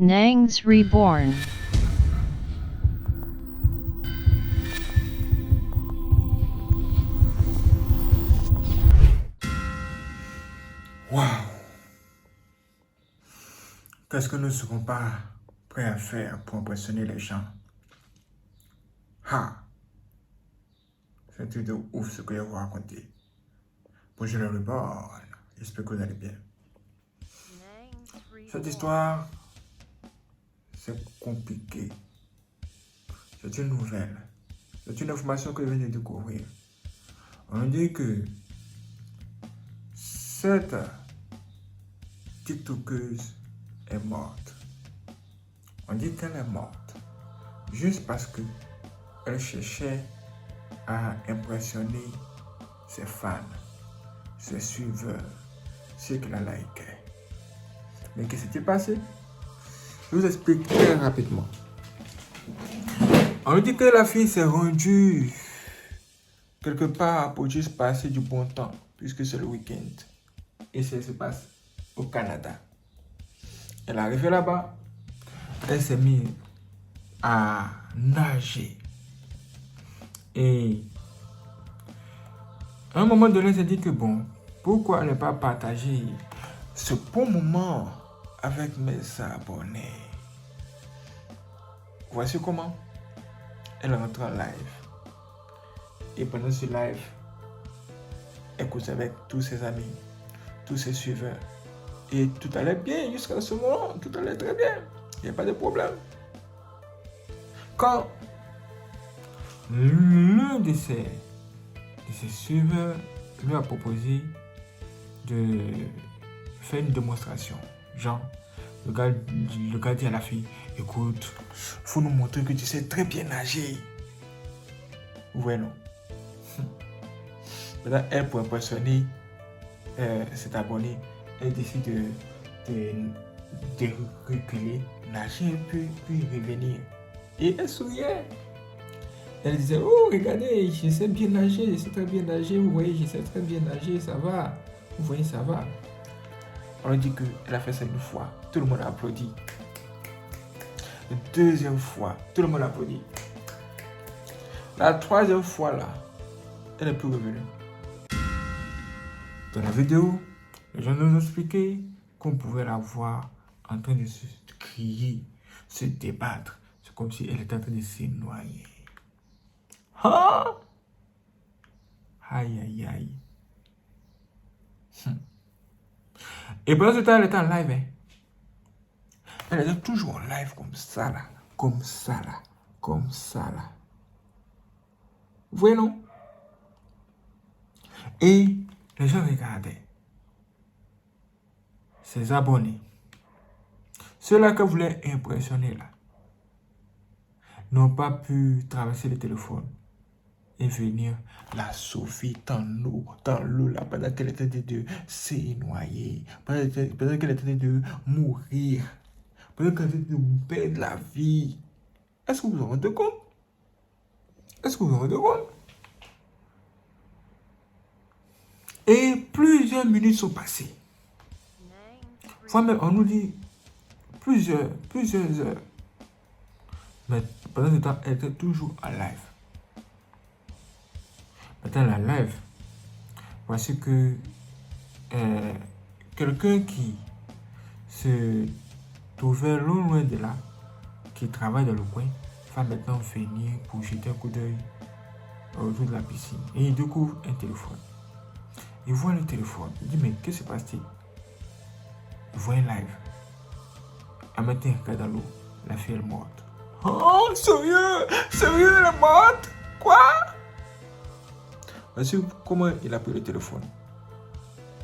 Nangs Reborn. Waouh! Qu'est-ce que nous ne serons pas prêts à faire pour impressionner les gens? Ha! C'est un truc de ouf ce que je vais vous raconter. Bonjour le reborn, j'espère que vous allez bien. Cette histoire, c'est compliqué. C'est une nouvelle. C'est une information que je viens de découvrir. On dit que cette TikTokeuse est morte. On dit qu'elle est morte juste parce que elle cherchait à impressionner ses fans, ses suiveurs, ceux qui la likaient. Mais qu'est-ce qui s'est passé? Je vous explique très rapidement. On dit que la fille s'est rendue quelque part pour juste passer du bon temps, puisque c'est le week-end. Et ça se passe au Canada. Elle est arrivée là-bas, elle s'est mise à nager. Et à un moment donné, elle s'est dit que bon, pourquoi ne pas partager ce bon moment avec mes abonnés? Voici comment elle rentre en live. Et pendant ce live, elle cause avec tous ses amis, tous ses suiveurs. Et tout allait bien jusqu'à ce moment, tout allait très bien. Il n'y a pas de problème. Quand l'un de ses suiveurs lui a proposé de faire une démonstration, genre, le gars dit à la fille, écoute, faut nous montrer que tu sais très bien nager. Ouais, non. Maintenant, elle, pour impressionner cet abonné, elle décide de reculer, nager un peu, puis revenir. Et elle souriait. Elle disait, oh, regardez, je sais bien nager, je sais très bien nager, vous voyez, je sais très bien nager, ça va. Vous voyez, ça va. On dit qu'elle a fait ça une fois, tout le monde a applaudi. La deuxième fois, tout le monde a applaudi. La troisième fois, là, elle n'est plus revenue. Dans la vidéo, les gens nous ont expliqué qu'on pouvait la voir en train de se crier, se débattre. C'est comme si elle était en train de se noyer. Ah! Aïe, aïe, aïe. Et pendant ce temps, elle était en live. Hein. Elle était toujours en live comme ça, là. Comme ça, là. Comme ça, là. Vous voyez, non? Et les gens regardaient. Ses abonnés. Ceux-là que voulaient impressionner, là, n'ont pas pu traverser le téléphone et venir la sauver dans l'eau, là, pendant qu'elle était en train de se noyer, pendant qu'elle était en train de mourir, pendant qu'elle était en train de perdre la vie. Est-ce que vous vous rendez compte? Est-ce que vous vous rendez compte? Et plusieurs minutes sont passées. Enfin, même, on nous dit plusieurs heures. Mais pendant ce temps, elle était toujours en live. Maintenant, la live, voici que quelqu'un qui se trouvait loin de là, qui travaille dans le coin, va maintenant venir pour jeter un coup d'œil autour de la piscine. Et il découvre un téléphone. Il voit le téléphone. Il dit, mais qu'est-ce qui se passe-t-il? Il voit un live. Elle mettait un cas dans l'eau. La fille est morte. Oh, sérieux? Sérieux, elle est morte? Quoi? Voici comment il a pris le téléphone.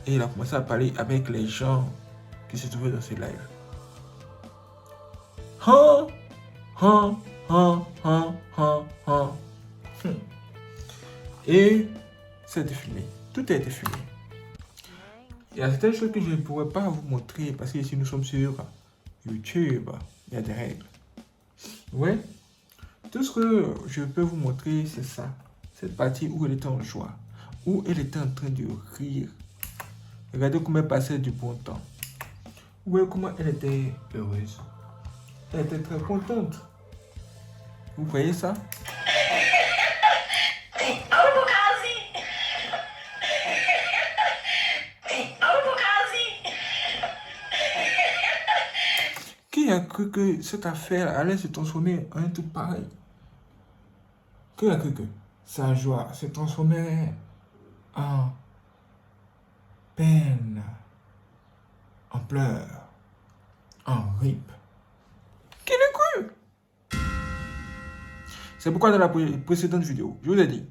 Et il a commencé à parler avec les gens qui se trouvaient dans ce live. Et c'est filmé. Tout a été filmé. Il y a certaines choses que je ne pourrais pas vous montrer parce que si nous sommes sur YouTube, il y a des règles. Ouais. Tout ce que je peux vous montrer, c'est ça. Cette partie où elle était en joie. Où elle était en train de rire. Regardez comment elle passait du bon temps. Vous voyez comment elle était heureuse. Elle était très contente. Vous voyez ça? Qui a cru que cette affaire allait se transformer en un truc pareil? Qui a cru que sa joie se transformerait en peine, en pleurs, en rip? Qui l'a cru? C'est pourquoi dans la précédente vidéo, je vous ai dit,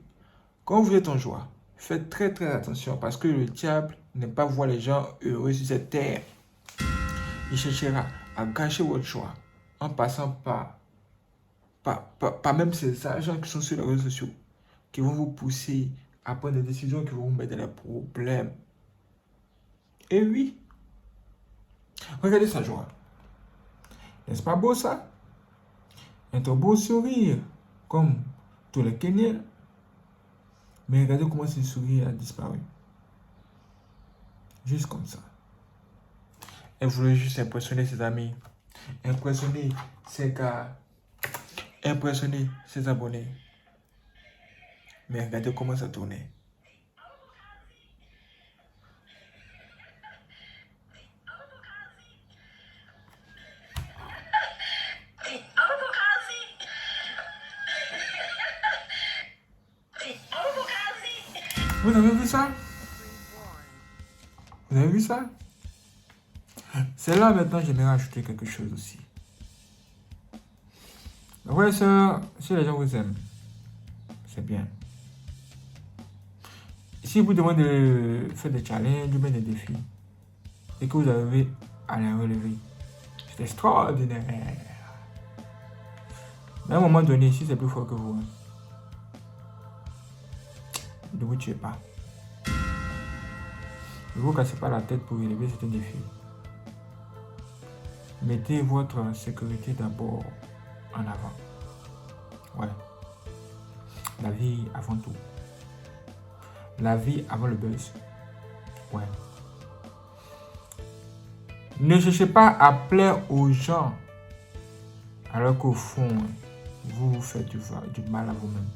quand vous êtes en joie, faites très très attention parce que le diable n'aime pas voir les gens heureux sur cette terre. Il cherchera à gâcher votre joie en passant par même ces agents qui sont sur les réseaux sociaux, qui vont vous pousser à prendre des décisions qui vont vous mettre dans les problèmes. Et oui, regardez sa joie. N'est-ce pas beau ça? Un beau sourire, comme tous les Kenyans. Mais regardez comment ce sourire a disparu. Juste comme ça. Elle voulait juste impressionner ses amis, impressionner ses gars, impressionner ses abonnés. Mais regardez comment ça tournait. Vous avez vu ça? Vous avez vu ça? C'est là maintenant que j'aimerais ajouter quelque chose aussi. Ouais, ça, si les gens vous aiment, c'est bien. Si vous demandez de faire des challenges ou bien des défis, et que vous arrivez à les relever, c'est extraordinaire. Mais à un moment donné, si c'est plus fort que vous, ne vous tuez pas. Ne vous cassez pas la tête pour relever certains défis. Mettez votre sécurité d'abord en avant. Ouais. La vie avant tout. La vie avant le buzz. Ouais. Ne cherchez pas à plaire aux gens alors qu'au fond, vous faites du mal à vous-même.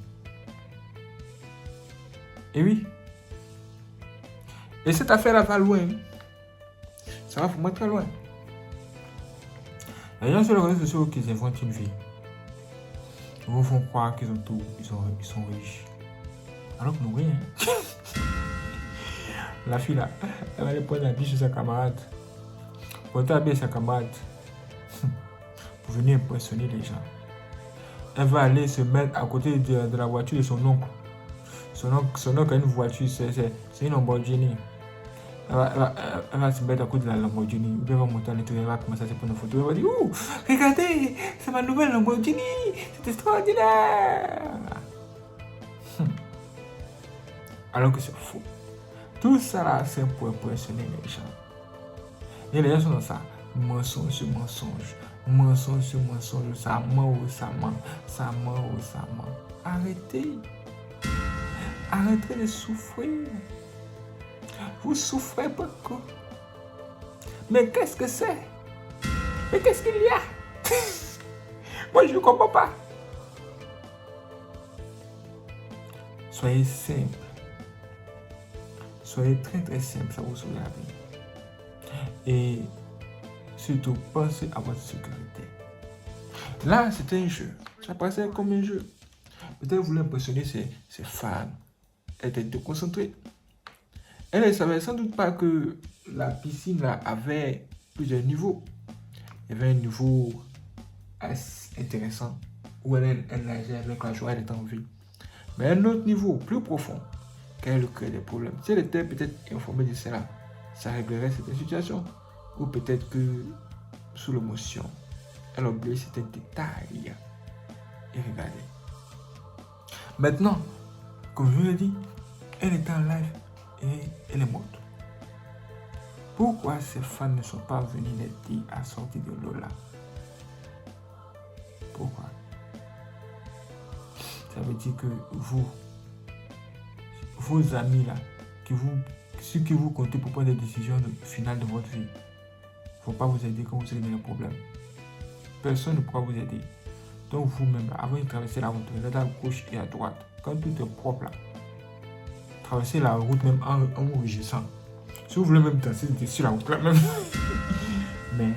Et oui. Et cette affaire-là va loin. Ça va vraiment très loin. Les gens sur les réseaux sociaux qui inventent une vie, ils vous font croire qu'ils ont tout, ils sont riches. Alors que nous, rien. La fille là, elle va aller prendre la biche de sa camarade. Pour habiller sa camarade. Pour venir impressionner les gens. Elle va aller se mettre à côté de la voiture de son oncle. Son oncle a une voiture, c'est une Lamborghini. Elle va se mettre à côté de la Lamborghini. Elle va monter à l'intérieur, elle va commencer à se prendre une photo. Elle va dire, ouh, regardez, c'est ma nouvelle Lamborghini, c'est extraordinaire. Alors que c'est faux. Tout ça là, c'est pour impressionner les gens. Et les gens sont dans ça. Mensonge sur mensonge. Mensonge sur mensonge. Ça ment ou ça ment. Ça ment ou ça ment. Arrêtez. Arrêtez de souffrir. Vous souffrez beaucoup. Mais qu'est-ce que c'est? Mais qu'est-ce qu'il y a? Moi, je ne comprends pas. Soyez simple. Soyez très très simple, ça vous sauve la vie. Et surtout, pensez à votre sécurité. Là, c'était un jeu. Ça passait comme un jeu. Peut-être vous voulez impressionner ses fans. Elle était déconcentrée. Elle ne savait sans doute pas que la piscine là avait plusieurs niveaux. Il y avait un niveau assez intéressant où elle nageait avec la joie, elle était en vie. Mais un autre niveau plus profond, qu'elle crée des problèmes. Si elle était peut-être informée de cela, ça réglerait cette situation. Ou peut-être que sous l'émotion, elle a oublié certains détails. Et regardez. Maintenant, comme je vous l'ai dit, elle est en live et elle est morte. Pourquoi ces fans ne sont pas venus l'aider à sortir de l'eau là? Pourquoi? Ça veut dire que vos amis là, ceux qui vous comptez pour prendre des décisions finales de votre vie, il ne faut pas vous aider quand vous êtes dans les problèmes. personne ne pourra vous aider. Donc vous-même, avant de traverser la route, regardez à gauche et à droite. Quand tout est propre là, traversez la route même en vous réjouissant. Si vous voulez même danser sur la route là même. Mais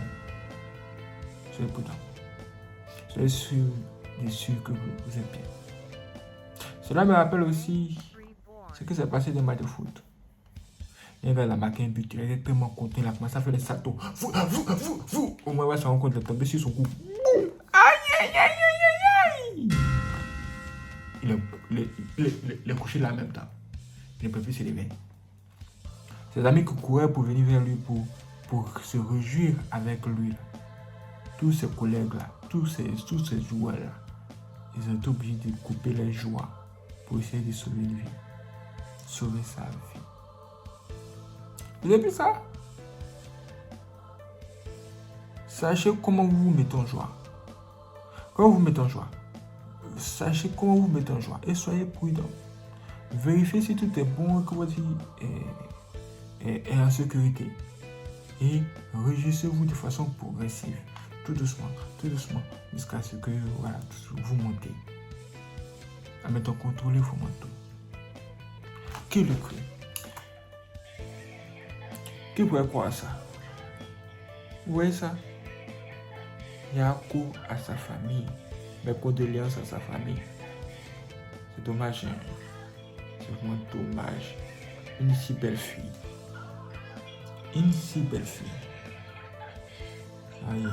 soyez prudent. Soyez sûr que vous êtes bien. Cela me rappelle aussi ce qui s'est passé dans le match de foot. Il a marqué un but, il était tellement content, il a commencé à faire des saltos. Vous. Au moins, il va se rendre compte de tomber sur son cou. Aïe. Il est couché là en même temps. Il ne peut plus se lever. Ses amis qui couraient pour venir vers lui pour se réjouir avec lui. Tous ses collègues là, tous ces joueurs là, ils ont été obligés de couper les joies pour essayer de sauver une vie. Sauver sa vie. Vous avez vu ça? Sachez comment vous vous mettez en joie. Quand vous vous mettez en joie, sachez comment vous vous mettez en joie et soyez prudent. Vérifiez si tout est bon et que votre vie est en sécurité. Et réjouissez-vous de façon progressive. Tout doucement, jusqu'à ce que voilà, vous montez. En mettant contrôlé, vous montez. Qui le crée? Qui pourrait croire à ça? Vous voyez ça? Yacoub à sa famille. Mes condoléances à sa famille. C'est dommage. Hein? C'est vraiment dommage. Une si belle fille. Aïe.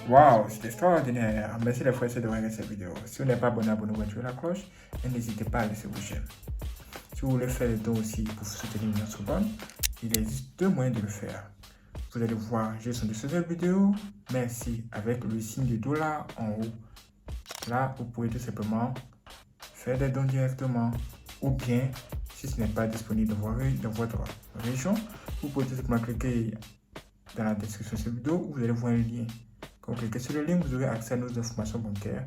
Waouh, c'est extraordinaire. Merci les frères de regarder cette vidéo. Si vous n'êtes pas abonné, abonnez-vous, activez la cloche et n'hésitez pas à laisser vos j'aime. Si vous voulez faire le don aussi pour soutenir notre bonne, il existe deux moyens de le faire. Vous allez voir juste en dessous de cette vidéo. Merci avec le signe de dollar en haut. Là, vous pouvez tout simplement faire des dons directement. Ou bien, si ce n'est pas disponible dans votre région, vous pouvez tout simplement cliquer dans la description de cette vidéo où vous allez voir un lien. Quand vous cliquez sur le lien, vous aurez accès à nos informations bancaires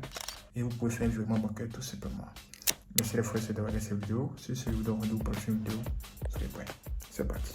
et vous pouvez faire un virement bancaire tout simplement. Merci les frères d'avoir regardé cette vidéo. Si vous donne rendez-vous pour une prochaine vidéo, soyez prêts. C'est parti.